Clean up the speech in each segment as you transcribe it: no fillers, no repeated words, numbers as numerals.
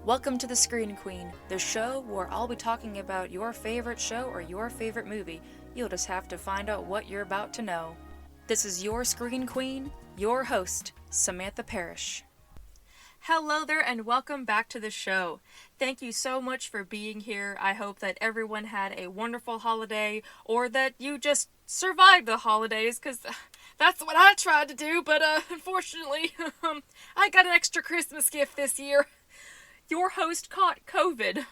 Welcome to The Screen Queen, the show where I'll be talking about your favorite show or your favorite movie. You'll just have to find out what you're about to know. This is your Screen Queen, your host, Samantha Parrish. Hello there and welcome back to the show. Thank you so much for being here. I hope that everyone had a wonderful holiday or that you just survived the holidays, because that's what I tried to do, but unfortunately, I got an extra Christmas gift this year. Your host caught COVID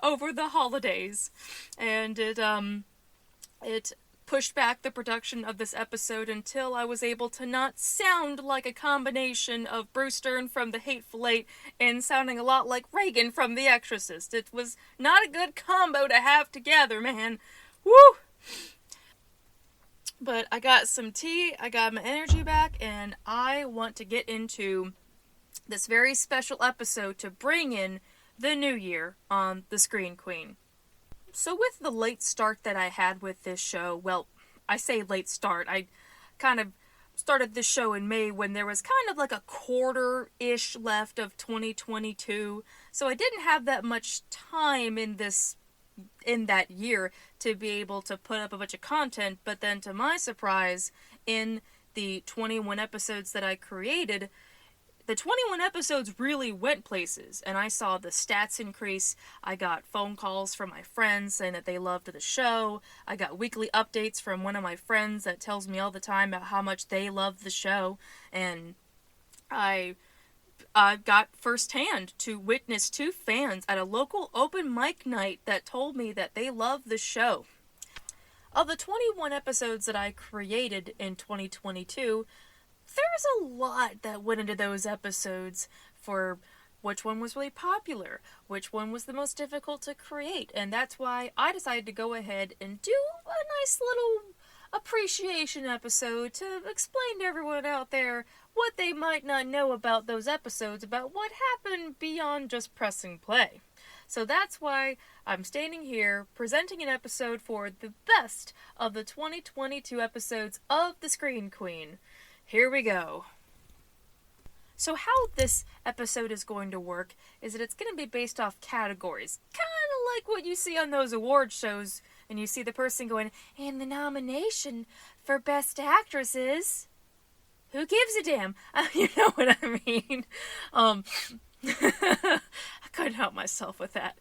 over the holidays, and it pushed back the production of this episode until I was able to not sound like a combination of Bruce Dern from The Hateful Eight and sounding a lot like Reagan from The Exorcist. It was not a good combo to have together, man. Woo! But I got some tea, I got my energy back, and I want to get into this very special episode to bring in the new year on The Screen Queen. So with the late start that I had with this show, well, I say late start, I kind of started this show in May when there was kind of like a quarter-ish left of 2022, so I didn't have that much time in that year to be able to put up a bunch of content, but then to my surprise, in the 21 episodes that I created, the 21 episodes really went places, and I saw the stats increase. I got phone calls from my friends saying that they loved the show. I got weekly updates from one of my friends that tells me all the time about how much they love the show, and I got firsthand to witness two fans at a local open mic night that told me that they love the show. Of the 21 episodes that I created in 2022, there's a lot that went into those episodes for which one was really popular, which one was the most difficult to create, and that's why I decided to go ahead and do a nice little appreciation episode to explain to everyone out there what they might not know about those episodes, about what happened beyond just pressing play. So that's why I'm standing here presenting an episode for the best of the 2022 episodes of The Screen Queen. Here we go. So how this episode is going to work is that it's going to be based off categories. Kind of like what you see on those award shows, and you see the person going, and the nomination for Best Actress is... Who gives a damn? You know what I mean. I couldn't help myself with that.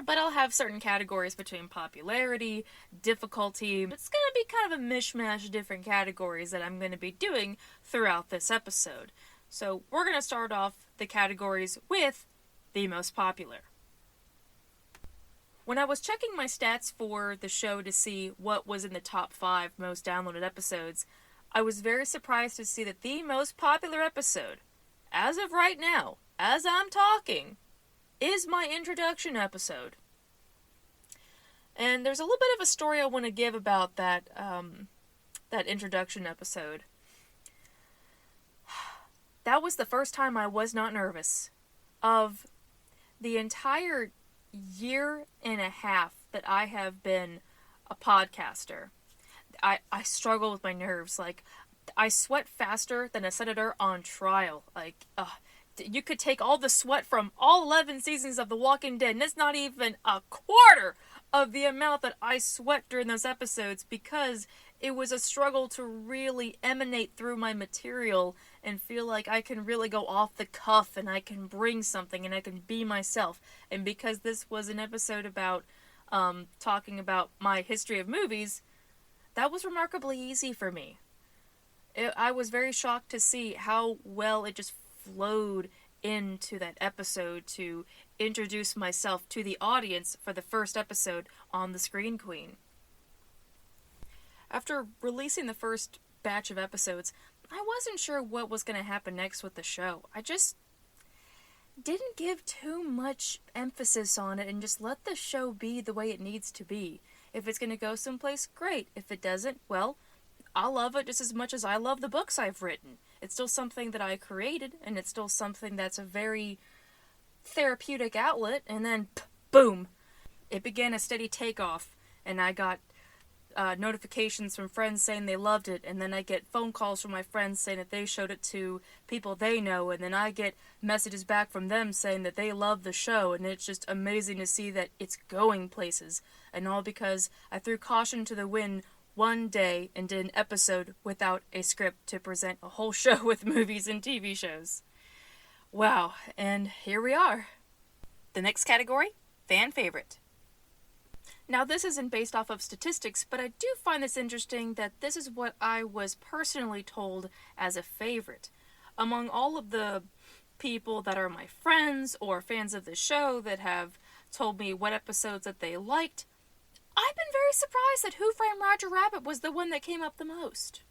But I'll have certain categories between popularity, difficulty. It's going to be kind of a mishmash of different categories that I'm going to be doing throughout this episode. So we're going to start off the categories with the most popular. When I was checking my stats for the show to see what was in the top 5 most downloaded episodes, I was very surprised to see that the most popular episode, as of right now, as I'm talking, is my introduction episode. And there's a little bit of a story I want to give about that introduction episode. That was the first time I was not nervous. Of the entire year and a half that I have been a podcaster, I struggle with my nerves. Like, I sweat faster than a senator on trial. Like, you could take all the sweat from all 11 seasons of The Walking Dead, and it's not even a quarter of the amount that I sweat during those episodes, because it was a struggle to really emanate through my material and feel like I can really go off the cuff and I can bring something and I can be myself. And because this was an episode about talking about my history of movies, that was remarkably easy for me. I was very shocked to see how well it just flowed into that episode to introduce myself to the audience for the first episode on The Screen Queen. After releasing the first batch of episodes, I wasn't sure what was going to happen next with the show. I just didn't give too much emphasis on it and just let the show be the way it needs to be. If it's going to go someplace, great. If it doesn't, well, I'll love it just as much as I love the books I've written. It's still something that I created, and it's still something that's a very therapeutic outlet, and then, boom, it began a steady takeoff, and I got notifications from friends saying they loved it, and then I get phone calls from my friends saying that they showed it to people they know, and then I get messages back from them saying that they love the show, and it's just amazing to see that it's going places, and all because I threw caution to the wind one day and did an episode without a script to present a whole show with movies and TV shows. Wow, and here we are. The next category, fan favorite. Now, this isn't based off of statistics, but I do find this interesting that this is what I was personally told as a favorite. Among all of the people that are my friends or fans of the show that have told me what episodes that they liked, I've been very surprised that Who Framed Roger Rabbit was the one that came up the most.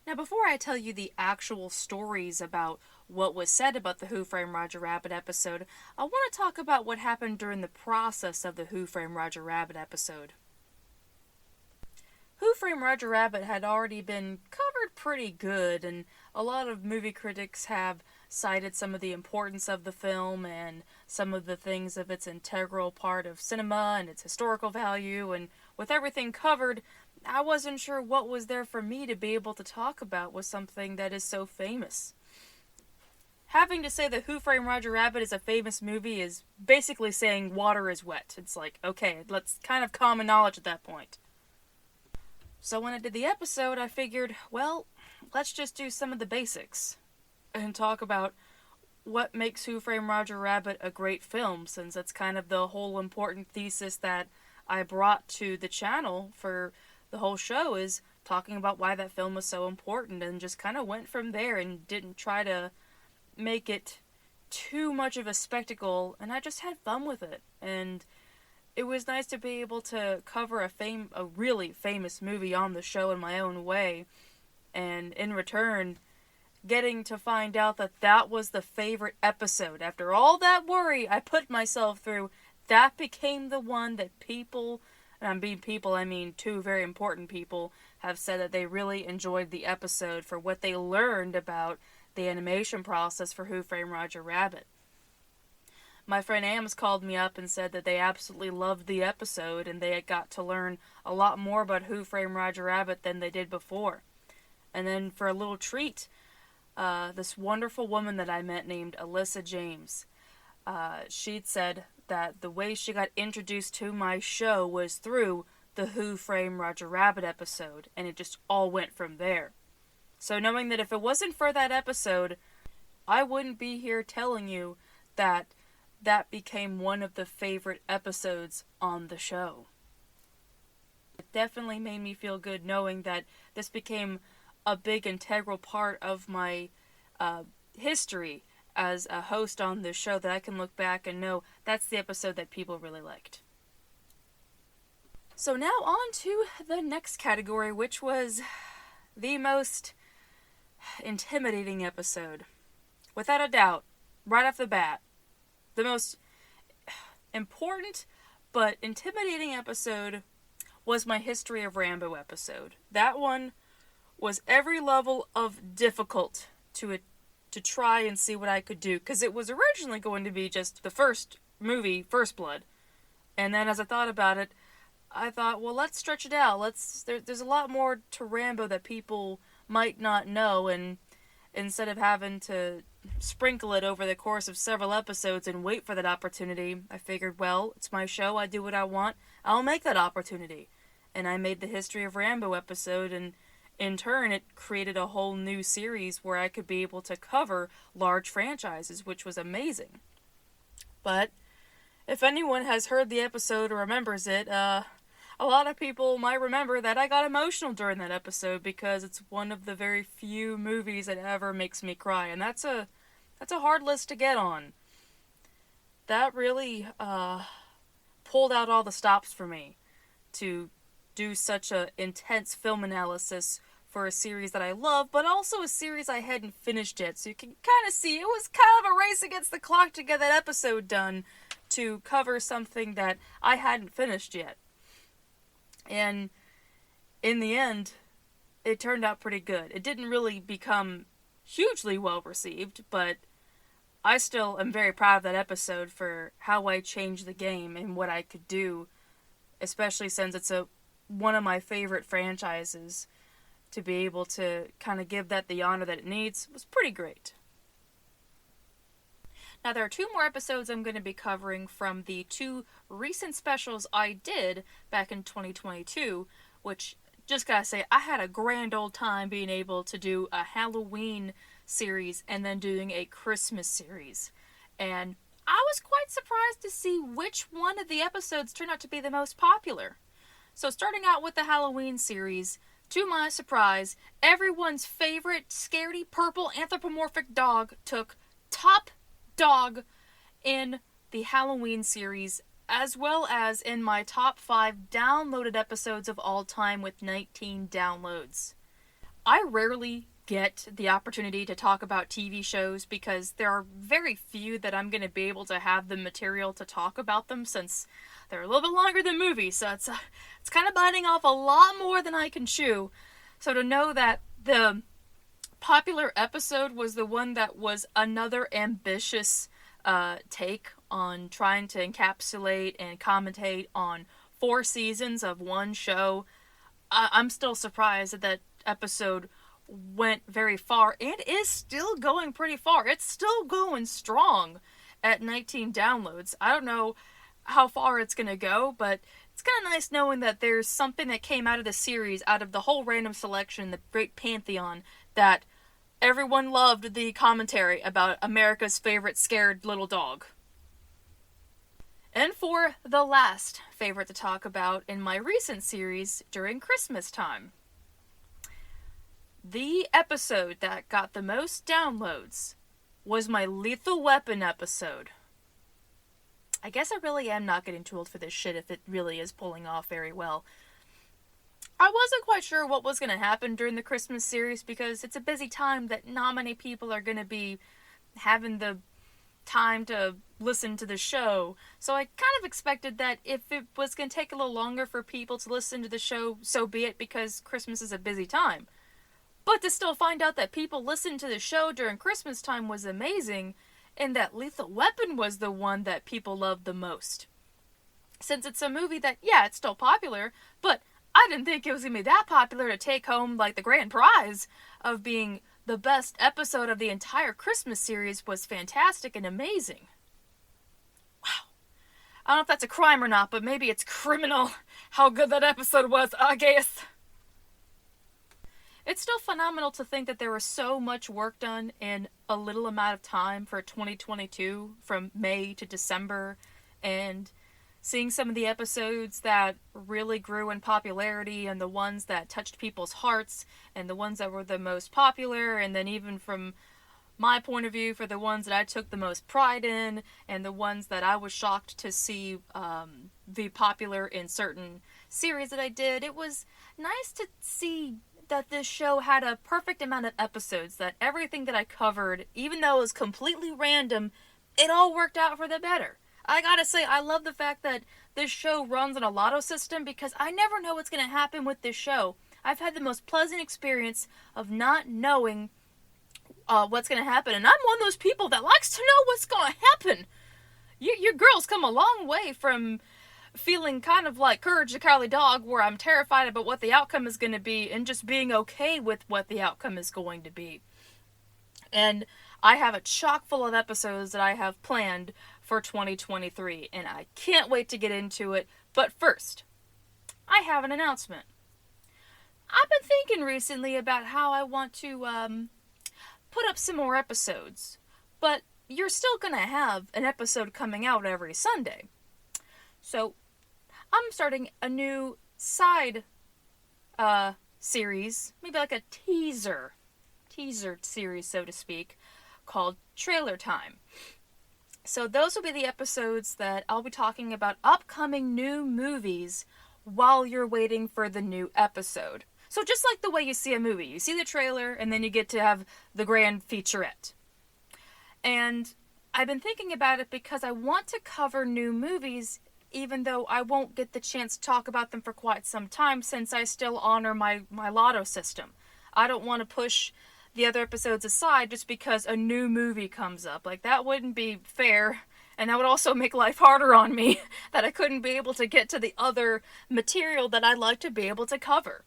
Now, before I tell you the actual stories about what was said about the Who Framed Roger Rabbit episode, I want to talk about what happened during the process of the Who Framed Roger Rabbit episode. Who Framed Roger Rabbit had already been covered pretty good, and a lot of movie critics have cited some of the importance of the film and some of the things of its integral part of cinema and its historical value, and with everything covered, I wasn't sure what was there for me to be able to talk about with something that is so famous. Having to say that Who Framed Roger Rabbit is a famous movie is basically saying water is wet. It's like, okay, let's kind of common knowledge at that point. So when I did the episode, I figured, well, let's just do some of the basics and talk about what makes Who Framed Roger Rabbit a great film, since that's kind of the whole important thesis that I brought to the channel for the whole show, is talking about why that film was so important, and just kind of went from there and didn't try to make it too much of a spectacle, and I just had fun with it. And it was nice to be able to cover a really famous movie on the show in my own way, and in return getting to find out that that was the favorite episode. After all that worry I put myself through, that became the one that people, and I mean two very important people, have said that they really enjoyed the episode for what they learned about the animation process for Who Framed Roger Rabbit. My friend Ams called me up and said that they absolutely loved the episode, and they had got to learn a lot more about Who Framed Roger Rabbit than they did before. And then for a little treat, this wonderful woman that I met named Alyssa James, she'd said that the way she got introduced to my show was through the Who Framed Roger Rabbit episode, and it just all went from there. So knowing that if it wasn't for that episode, I wouldn't be here telling you that that became one of the favorite episodes on the show. It definitely made me feel good knowing that this became a big integral part of my history as a host on this show, that I can look back and know that's the episode that people really liked. So now on to the next category, which was the most intimidating episode. Without a doubt, right off the bat, the most important but intimidating episode was my History of Rambo episode. That one was every level of difficult to try and see what I could do, because it was originally going to be just the first movie, First Blood. And then as I thought about it, I thought, well, let's stretch it out. There's a lot more to Rambo that people might not know, and instead of having to sprinkle it over the course of several episodes and wait for that opportunity, I figured, well, it's my show, I do what I want, I'll make that opportunity. And I made the History of Rambo episode, and in turn, it created a whole new series where I could be able to cover large franchises, which was amazing. But if anyone has heard the episode or remembers it, a lot of people might remember that I got emotional during that episode, because it's one of the very few movies that ever makes me cry, and that's a hard list to get on. That really pulled out all the stops for me to do such a intense film analysis for a series that I love, but also a series I hadn't finished yet. So you can kind of see it was kind of a race against the clock to get that episode done to cover something that I hadn't finished yet. And in the end, it turned out pretty good. It didn't really become hugely well received, but I still am very proud of that episode for how I changed the game and what I could do, especially since it's a one of my favorite franchises, to be able to kind of give that the honor that it needs was pretty great. Now, there are 2 more episodes I'm going to be covering from the 2 recent specials I did back in 2022, which, just gotta say, I had a grand old time being able to do a Halloween series and then doing a Christmas series. And I was quite surprised to see which one of the episodes turned out to be the most popular. So starting out with the Halloween series, to my surprise, everyone's favorite scaredy purple anthropomorphic dog took top dog in the Halloween series, as well as in my top 5 downloaded episodes of all time with 19 downloads. I rarely get the opportunity to talk about TV shows because there are very few that I'm going to be able to have the material to talk about them, since they're a little bit longer than movies, so it's kind of biting off a lot more than I can chew. So to know that the popular episode was the one that was another ambitious take on trying to encapsulate and commentate on 4 seasons of one show, I'm still surprised that that episode went very far and is still going pretty far. It's still going strong at 19 downloads. I don't know how far it's going to go, but it's kind of nice knowing that there's something that came out of the series, out of the whole random selection, the great pantheon, that everyone loved the commentary about America's favorite scared little dog. And for the last favorite to talk about in my recent series during Christmas time, the episode that got the most downloads was my Lethal Weapon episode. I guess I really am not getting too old for this shit if it really is pulling off very well. I wasn't quite sure what was going to happen during the Christmas series because it's a busy time that not many people are going to be having the time to listen to the show. So I kind of expected that if it was going to take a little longer for people to listen to the show, so be it, because Christmas is a busy time. But to still find out that people listened to the show during Christmas time was amazing, and that Lethal Weapon was the one that people loved the most. Since it's a movie that, yeah, it's still popular, but I didn't think it was going to be that popular to take home, like, the grand prize of being the best episode of the entire Christmas series was fantastic and amazing. Wow. I don't know if that's a crime or not, but maybe it's criminal how good that episode was, I guess. It's still phenomenal to think that there was so much work done in a little amount of time for 2022, from May to December, and seeing some of the episodes that really grew in popularity, and the ones that touched people's hearts, and the ones that were the most popular, and then even from my point of view, for the ones that I took the most pride in, and the ones that I was shocked to see be popular in certain series that I did. It was nice to see that this show had a perfect amount of episodes, that everything that I covered, even though it was completely random, it all worked out for the better. I gotta say, I love the fact that this show runs on a lotto system, because I never know what's gonna happen with this show. I've had the most pleasant experience of not knowing what's gonna happen, and I'm one of those people that likes to know what's gonna happen. Your girl's come a long way from feeling kind of like Courage the Cowardly Dog, where I'm terrified about what the outcome is going to be, and just being okay with what the outcome is going to be. And I have a chock full of episodes that I have planned for 2023, and I can't wait to get into it. But first, I have an announcement. I've been thinking recently about how I want to put up some more episodes, but you're still going to have an episode coming out every Sunday. So, I'm starting a new side series, maybe like a teaser series, so to speak, called Trailer Time. So those will be the episodes that I'll be talking about upcoming new movies while you're waiting for the new episode. So just like the way you see a movie, you see the trailer and then you get to have the grand featurette. And I've been thinking about it because I want to cover new movies, even though I won't get the chance to talk about them for quite some time, since I still honor my lotto system. I don't want to push the other episodes aside just because a new movie comes up. Like, that wouldn't be fair, And that would also make life harder on me, that I couldn't be able to get to the other material that I'd like to be able to cover.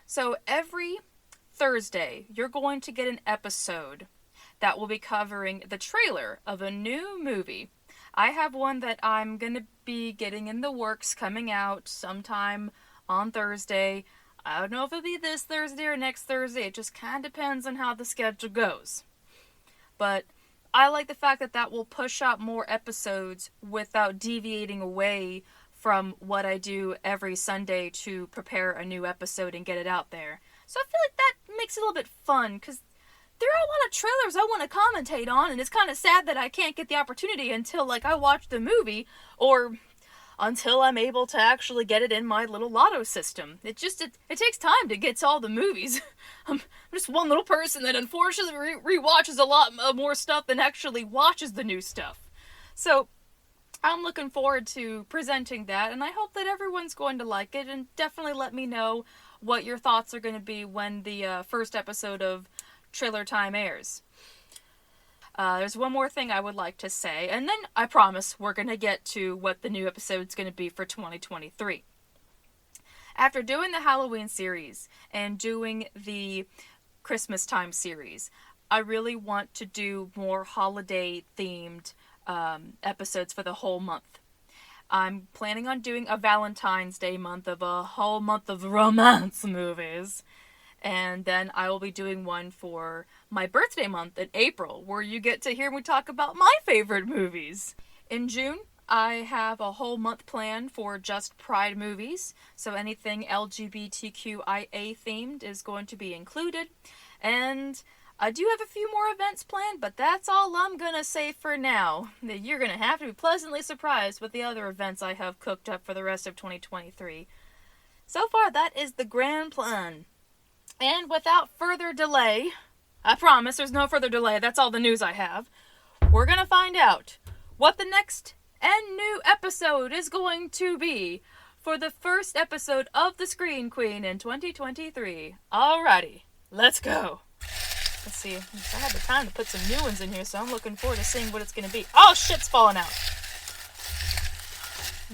So every Thursday, you're going to get an episode that will be covering the trailer of a new movie. I have one that I'm going to be getting in the works, coming out sometime on Thursday. I don't know if it'll be this Thursday or next Thursday. It just kind of depends on how the schedule goes. But I like the fact that that will push out more episodes without deviating away from what I do every Sunday to prepare a new episode and get it out there. So I feel like that makes it a little bit fun, because there are a lot of trailers I want to commentate on, and it's kind of sad that I can't get the opportunity until, I watch the movie, or until I'm able to actually get it in my little lotto system. It takes time to get to all the movies. I'm just one little person that unfortunately rewatches a lot more stuff than actually watches the new stuff. So I'm looking forward to presenting that, and I hope that everyone's going to like it, and definitely let me know what your thoughts are going to be when the first episode of Trailer Time airs. There's one more thing I would like to say, and then I promise we're going to get to what the new episode's going to be for 2023. After doing the Halloween series and doing the Christmas time series, I really want to do more holiday-themed episodes for the whole month. I'm planning on doing a Valentine's Day month of a whole month of romance movies. And then I will be doing one for my birthday month in April, where you get to hear me talk about my favorite movies. In June, I have a whole month planned for just Pride movies, so anything LGBTQIA themed is going to be included. And I do have a few more events planned, but that's all I'm gonna say for now. You're gonna have to be pleasantly surprised with the other events I have cooked up for the rest of 2023. So far, that is the grand plan. And without further delay, I promise there's no further delay, that's all the news I have, we're gonna find out what the next and new episode is going to be for the first episode of The Screen Queen in 2023. Alrighty, let's go. Let's see, I had the time to put some new ones in here, so I'm looking forward to seeing what it's gonna be. Oh, shit's falling out.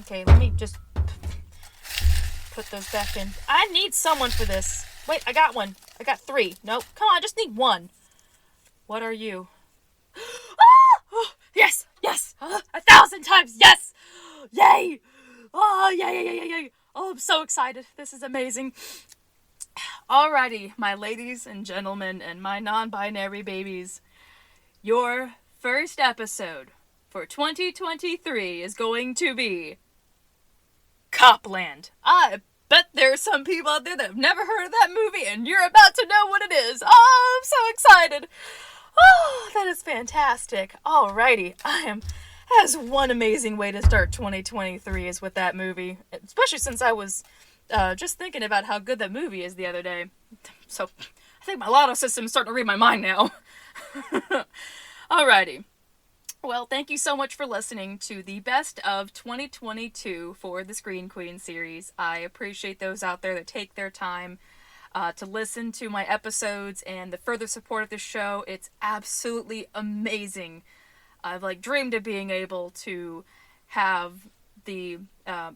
Okay, let me just put those back in. I need someone for this. Wait, I got one. I got 3. Nope. Come on, I just need 1. What are you? Ah! Yes! Yes! 1,000 times yes! Yay! Oh, yay! Oh, I'm so excited. This is amazing. Alrighty, my ladies and gentlemen and my non-binary babies. Your first episode for 2023 is going to be Copland. I bet there's some people out there that have never heard of that movie, and you're about to know what it is. Oh, I'm so excited. Oh, that is fantastic. Alrighty, that's one amazing way to start 2023 is with that movie, especially since I was just thinking about how good that movie is the other day. So, I think my lotto system is starting to read my mind now. Alrighty. Well, thank you so much for listening to the best of 2022 for the Screen Queen series. I appreciate those out there that take their time to listen to my episodes and the further support of the show. It's absolutely amazing. I've dreamed of being able to have the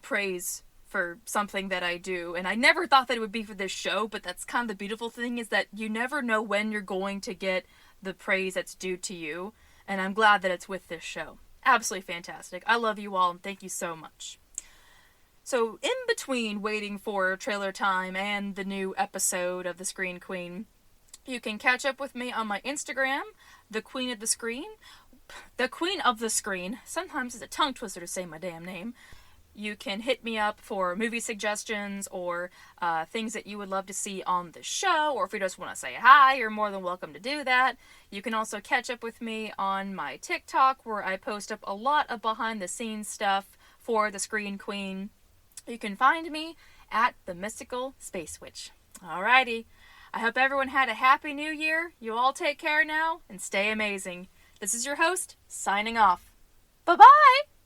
praise for something that I do, and I never thought that it would be for this show, but that's kind of the beautiful thing, is that you never know when you're going to get the praise that's due to you. And I'm glad that it's with this show. Absolutely fantastic. I love you all, and thank you so much. So, in between waiting for trailer time and the new episode of The Screen Queen, you can catch up with me on my Instagram, The Queen of the Screen. The Queen of the Screen. Sometimes it's a tongue twister to say my damn name. You can hit me up for movie suggestions or things that you would love to see on the show, or if you just want to say hi, you're more than welcome to do that. You can also catch up with me on my TikTok, where I post up a lot of behind-the-scenes stuff for the Screen Queen. You can find me at the Mystical Space Witch. Alrighty. I hope everyone had a happy new year. You all take care now and stay amazing. This is your host, signing off. Bye-bye!